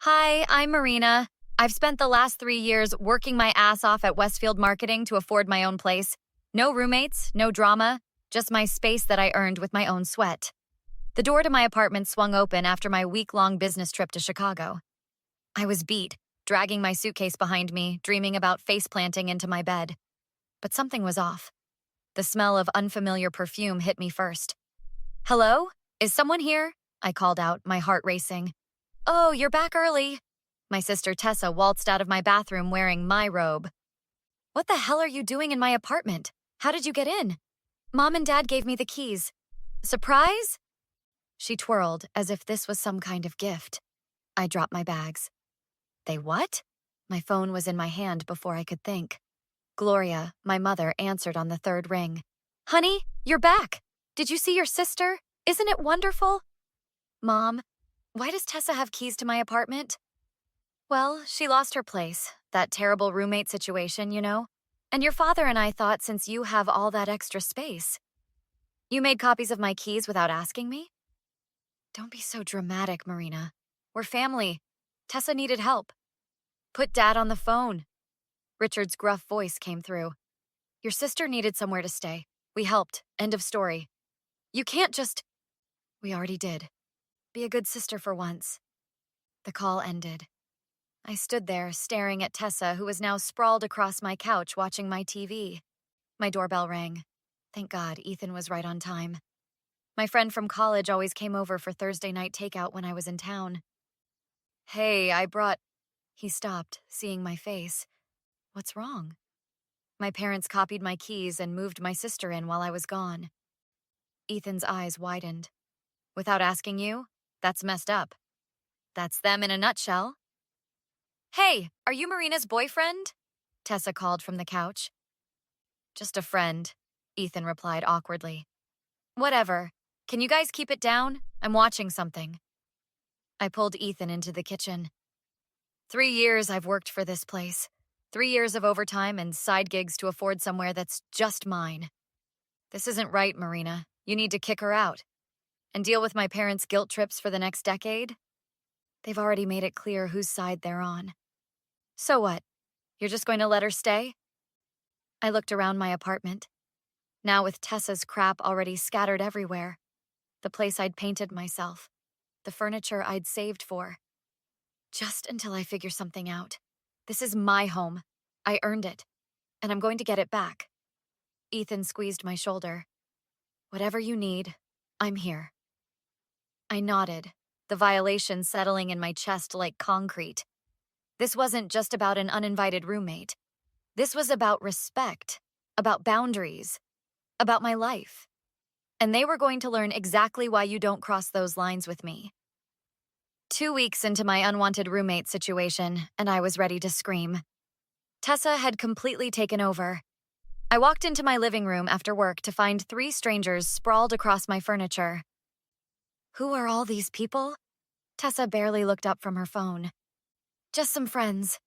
Hi, I'm Marina. I've spent the last 3 years working my ass off at Westfield Marketing to afford my own place. No roommates, no drama, just my space that I earned with my own sweat. The door to my apartment swung open after my week-long business trip to Chicago. I was beat, dragging my suitcase behind me, dreaming about face planting into my bed. But something was off. The smell of unfamiliar perfume hit me first. Hello? Is someone here? I called out, my heart racing. Oh, you're back early. My sister Tessa waltzed out of my bathroom wearing my robe. What the hell are you doing in my apartment? How did you get in? Mom and Dad gave me the keys. Surprise? She twirled as if this was some kind of gift. I dropped my bags. They what? My phone was in my hand before I could think. Gloria, my mother, answered on the third ring. Honey, you're back. Did you see your sister? Isn't it wonderful? Mom, why does Tessa have keys to my apartment? Well, she lost her place. That terrible roommate situation, you know? And your father and I thought since you have all that extra space. You made copies of my keys without asking me? Don't be so dramatic, Marina. We're family. Tessa needed help. Put Dad on the phone. Richard's gruff voice came through. Your sister needed somewhere to stay. We helped. End of story. You can't just... We already did. Be a good sister for once. The call ended. I stood there, staring at Tessa, who was now sprawled across my couch watching my TV. My doorbell rang. Thank God, Ethan was right on time. My friend from college always came over for Thursday night takeout when I was in town. Hey, I brought... He stopped, seeing my face. What's wrong? My parents copied my keys and moved my sister in while I was gone. Ethan's eyes widened. Without asking you? That's messed up. That's them in a nutshell. Hey, are you Marina's boyfriend? Tessa called from the couch. Just a friend, Ethan replied awkwardly. Whatever. Can you guys keep it down? I'm watching something. I pulled Ethan into the kitchen. 3 years I've worked for this place. 3 years of overtime and side gigs to afford somewhere that's just mine. This isn't right, Marina. You need to kick her out. And deal with my parents' guilt trips for the next decade? They've already made it clear whose side they're on. So what? You're just going to let her stay? I looked around my apartment. Now with Tessa's crap already scattered everywhere. The place I'd painted myself. The furniture I'd saved for. Just until I figure something out. This is my home. I earned it. And I'm going to get it back. Ethan squeezed my shoulder. Whatever you need, I'm here. I nodded, the violation settling in my chest like concrete. This wasn't just about an uninvited roommate. This was about respect, about boundaries, about my life. And they were going to learn exactly why you don't cross those lines with me. 2 weeks into my unwanted roommate situation, and I was ready to scream. Tessa had completely taken over. I walked into my living room after work to find 3 strangers sprawled across my furniture. Who are all these people? Tessa barely looked up from her phone. Just some friends.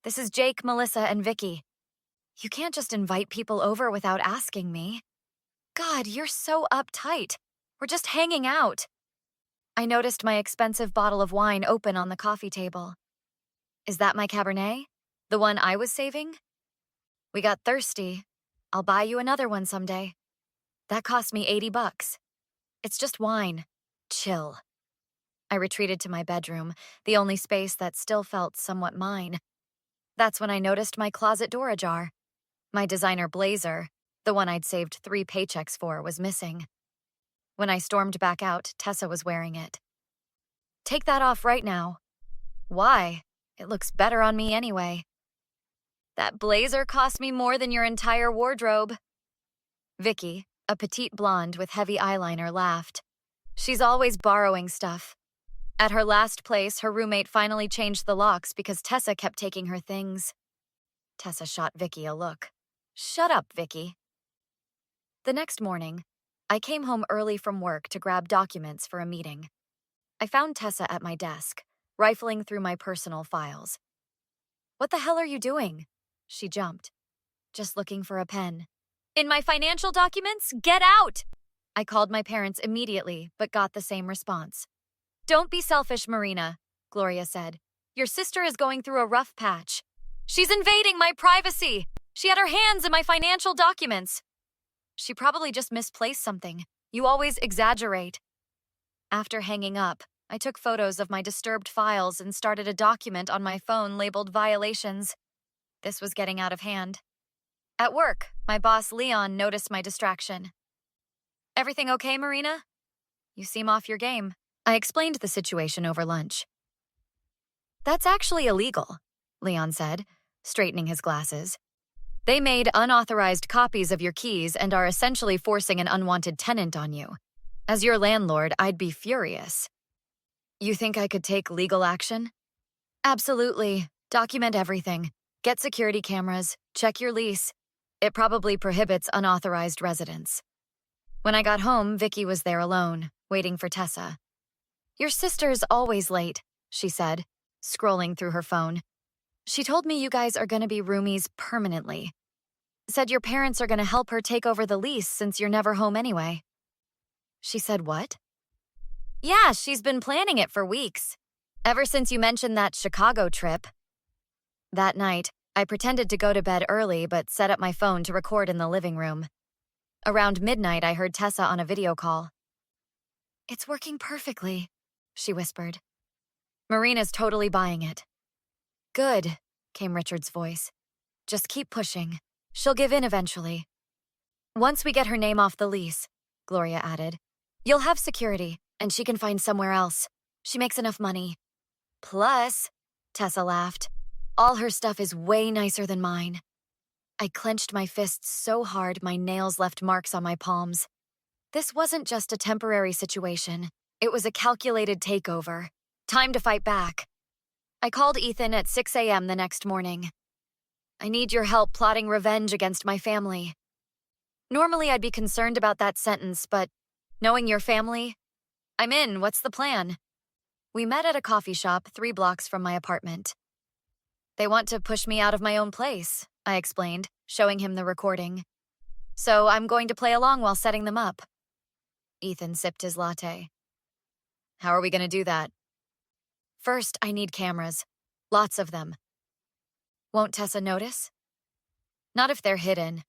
This is Jake, Melissa, and Vicky. You can't just invite people over without asking me. God, you're so uptight. We're just hanging out. I noticed my expensive bottle of wine open on the coffee table. Is that my Cabernet? The one I was saving? We got thirsty. I'll buy you another one someday. That cost me $80. It's just wine. Chill. I retreated to my bedroom, the only space that still felt somewhat mine. That's when I noticed my closet door ajar. My designer blazer, the one I'd saved 3 paychecks for, was missing. When I stormed back out, Tessa was wearing it. Take that off right now. Why? It looks better on me anyway. That blazer cost me more than your entire wardrobe. Vicky, a petite blonde with heavy eyeliner, laughed. She's always borrowing stuff. At her last place, her roommate finally changed the locks because Tessa kept taking her things. Tessa shot Vicky a look. Shut up, Vicky. The next morning, I came home early from work to grab documents for a meeting. I found Tessa at my desk, rifling through my personal files. What the hell are you doing? She jumped. Just looking for a pen. In my financial documents? Get out! I called my parents immediately, but got the same response. Don't be selfish, Marina, Gloria said. Your sister is going through a rough patch. She's invading my privacy. She had her hands in my financial documents. She probably just misplaced something. You always exaggerate. After hanging up, I took photos of my disturbed files and started a document on my phone labeled violations. This was getting out of hand. At work, my boss Leon noticed my distraction. Everything okay, Marina? You seem off your game. I explained the situation over lunch. That's actually illegal, Leon said, straightening his glasses. They made unauthorized copies of your keys and are essentially forcing an unwanted tenant on you. As your landlord, I'd be furious. You think I could take legal action? Absolutely. Document everything. Get security cameras. Check your lease. It probably prohibits unauthorized residence. When I got home, Vicky was there alone, waiting for Tessa. Your sister's always late, she said, scrolling through her phone. She told me you guys are going to be roomies permanently. Said your parents are going to help her take over the lease since you're never home anyway. She said what? Yeah, she's been planning it for weeks. Ever since you mentioned that Chicago trip. That night, I pretended to go to bed early but set up my phone to record in the living room. Around midnight, I heard Tessa on a video call. It's working perfectly, she whispered. Marina's totally buying it. Good, came Richard's voice. Just keep pushing. She'll give in eventually. Once we get her name off the lease, Gloria added, you'll have security, and she can find somewhere else. She makes enough money. Plus, Tessa laughed, all her stuff is way nicer than mine. I clenched my fists so hard my nails left marks on my palms. This wasn't just a temporary situation. It was a calculated takeover. Time to fight back. I called Ethan at 6 a.m. the next morning. I need your help plotting revenge against my family. Normally I'd be concerned about that sentence, but knowing your family, I'm in. What's the plan? We met at a coffee shop 3 blocks from my apartment. They want to push me out of my own place, I explained, showing him the recording. So I'm going to play along while setting them up. Ethan sipped his latte. How are we going to do that? First, I need cameras. Lots of them. Won't Tessa notice? Not if they're hidden.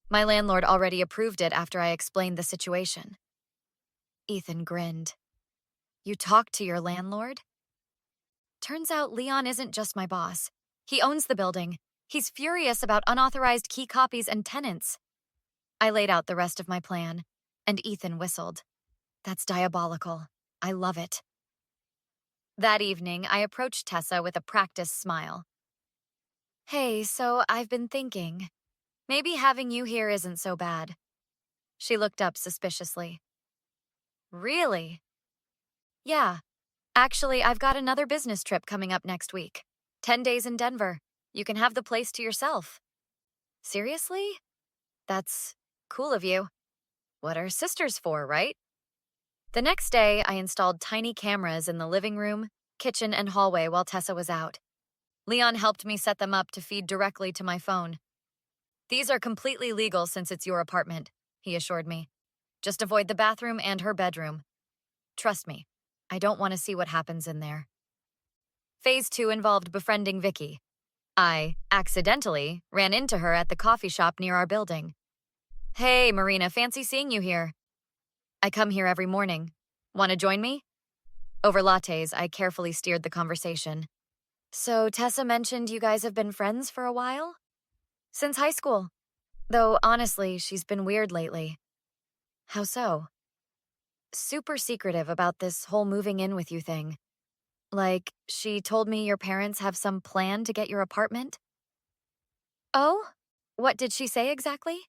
My landlord already approved it after I explained the situation. Ethan grinned. You talked to your landlord? Turns out Leon isn't just my boss. He owns the building. He's furious about unauthorized key copies and tenants. I laid out the rest of my plan, and Ethan whistled. That's diabolical. I love it. That evening, I approached Tessa with a practiced smile. Hey, so I've been thinking. Maybe having you here isn't so bad. She looked up suspiciously. Really? Yeah. Actually, I've got another business trip coming up next week. 10 days in Denver. You can have the place to yourself. Seriously? That's cool of you. What are sisters for, right? The next day, I installed tiny cameras in the living room, kitchen, and hallway while Tessa was out. Leon helped me set them up to feed directly to my phone. These are completely legal since it's your apartment, he assured me. Just avoid the bathroom and her bedroom. Trust me, I don't want to see what happens in there. Phase 2 involved befriending Vicky. I, accidentally, ran into her at the coffee shop near our building. Hey, Marina, fancy seeing you here. I come here every morning. Want to join me? Over lattes, I carefully steered the conversation. So Tessa mentioned you guys have been friends for a while? Since high school. Though, honestly, she's been weird lately. How so? Super secretive about this whole moving in with you thing. Like, she told me your parents have some plan to get your apartment? Oh? What did she say exactly?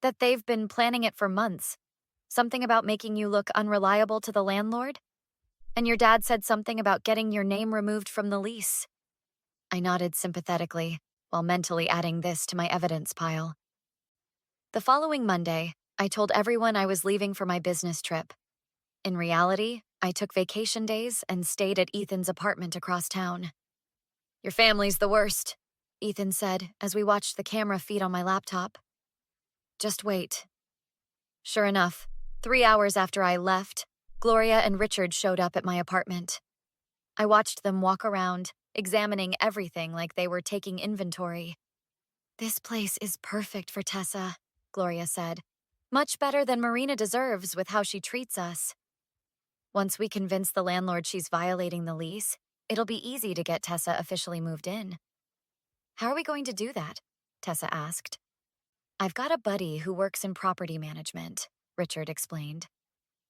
That they've been planning it for months. Something about making you look unreliable to the landlord? And your dad said something about getting your name removed from the lease. I nodded sympathetically, while mentally adding this to my evidence pile. The following Monday, I told everyone I was leaving for my business trip. In reality, I took vacation days and stayed at Ethan's apartment across town. Your family's the worst, Ethan said as we watched the camera feed on my laptop. Just wait. Sure enough, 3 hours after I left, Gloria and Richard showed up at my apartment. I watched them walk around, examining everything like they were taking inventory. "This place is perfect for Tessa," Gloria said. "Much better than Marina deserves with how she treats us." Once we convince the landlord she's violating the lease, it'll be easy to get Tessa officially moved in. "How are we going to do that?" Tessa asked. "I've got a buddy who works in property management," Richard explained.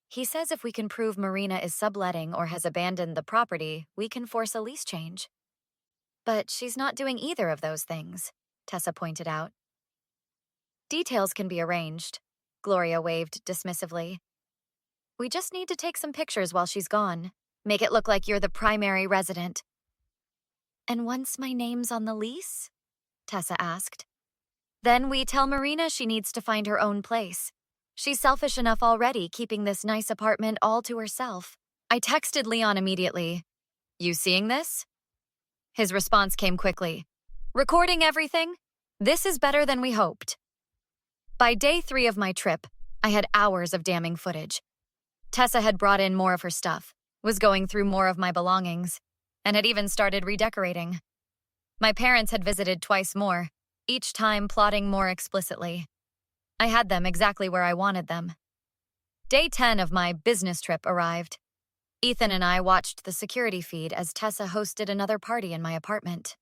"He says if we can prove Marina is subletting or has abandoned the property, we can force a lease change." "But she's not doing either of those things," Tessa pointed out. "Details can be arranged," Gloria waved dismissively. "We just need to take some pictures while she's gone. Make it look like you're the primary resident." "And once my name's on the lease?" Tessa asked. "Then we tell Marina she needs to find her own place. She's selfish enough already keeping this nice apartment all to herself." I texted Leon immediately. "You seeing this?" His response came quickly. "Recording everything? This is better than we hoped." By day 3 of my trip, I had hours of damning footage. Tessa had brought in more of her stuff, was going through more of my belongings, and had even started redecorating. My parents had visited twice more, each time plotting more explicitly. I had them exactly where I wanted them. Day 10 of my business trip arrived. Ethan and I watched the security feed as Tessa hosted another party in my apartment.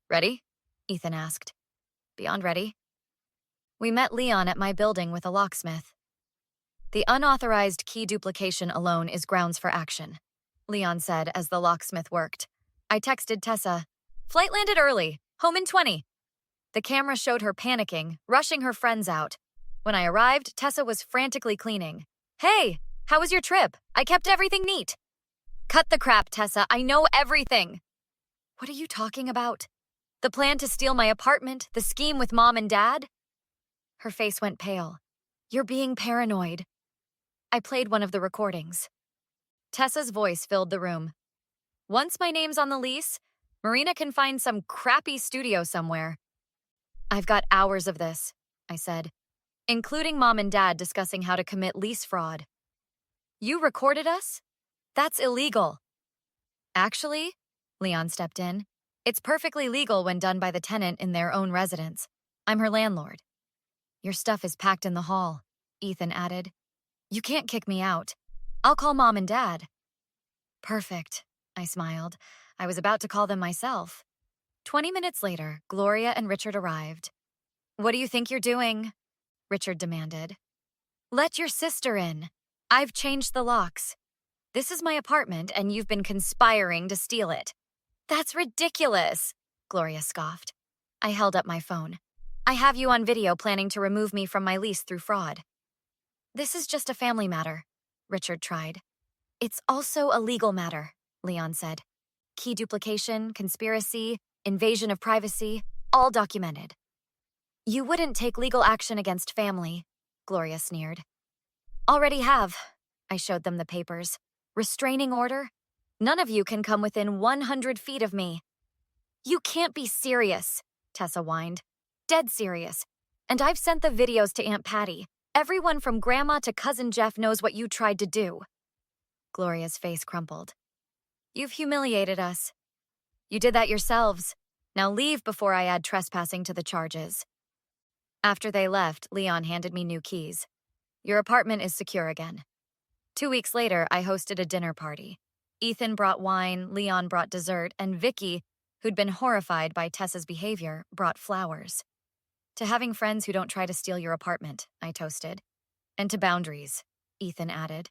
"Ready?" Ethan asked. "Beyond ready." We met Leon at my building with a locksmith. "The unauthorized key duplication alone is grounds for action," Leon said as the locksmith worked. I texted Tessa, "Flight landed early, home in 20. The camera showed her panicking, rushing her friends out. When I arrived, Tessa was frantically cleaning. "Hey, how was your trip? I kept everything neat." "Cut the crap, Tessa. I know everything." "What are you talking about? The plan to steal my apartment, the scheme with Mom and Dad?" Her face went pale. "You're being paranoid." I played one of the recordings. Tessa's voice filled the room. "Once my name's on the lease, Marina can find some crappy studio somewhere." "I've got hours of this," I said, "including Mom and Dad discussing how to commit lease fraud." "You recorded us? That's illegal." "Actually," Leon stepped in, "it's perfectly legal when done by the tenant in their own residence. I'm her landlord." "Your stuff is packed in the hall," Ethan added. "You can't kick me out. I'll call Mom and Dad." "Perfect," I smiled. I was about to call them myself. 20 minutes later, Gloria and Richard arrived. "What do you think you're doing?" Richard demanded. "Let your sister in. I've changed the locks. This is my apartment, and you've been conspiring to steal it." "That's ridiculous," Gloria scoffed. I held up my phone. "I have you on video planning to remove me from my lease through fraud." "This is just a family matter," Richard tried. "It's also a legal matter," Leon said. "Key duplication, conspiracy, invasion of privacy, all documented." "You wouldn't take legal action against family," Gloria sneered. "Already have." I showed them the papers. "Restraining order? None of you can come within 100 feet of me." "You can't be serious," Tessa whined. "Dead serious. And I've sent the videos to Aunt Patty. Everyone from Grandma to Cousin Jeff knows what you tried to do." Gloria's face crumpled. "You've humiliated us. You did that yourselves. Now leave before I add trespassing to the charges." After they left, Leon handed me new keys. "Your apartment is secure again." 2 weeks later, I hosted a dinner party. Ethan brought wine, Leon brought dessert, and Vicky, who'd been horrified by Tessa's behavior, brought flowers. "To having friends who don't try to steal your apartment," I toasted. "And to boundaries," Ethan added.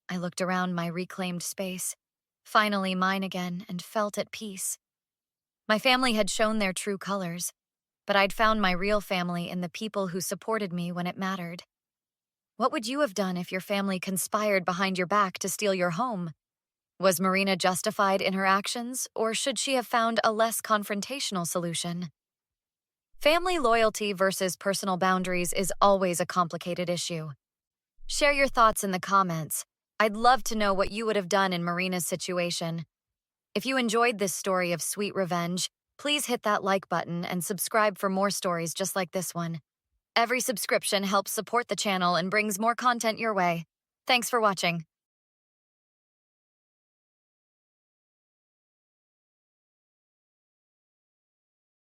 I looked around my reclaimed space, finally mine again, and felt at peace. My family had shown their true colors, but I'd found my real family in the people who supported me when it mattered. What would you have done if your family conspired behind your back to steal your home? Was Marina justified in her actions, or should she have found a less confrontational solution? Family loyalty versus personal boundaries is always a complicated issue. Share your thoughts in the comments. I'd love to know what you would have done in Marina's situation. If you enjoyed this story of sweet revenge, please hit that like button and subscribe for more stories just like this one. Every subscription helps support the channel and brings more content your way. Thanks for watching.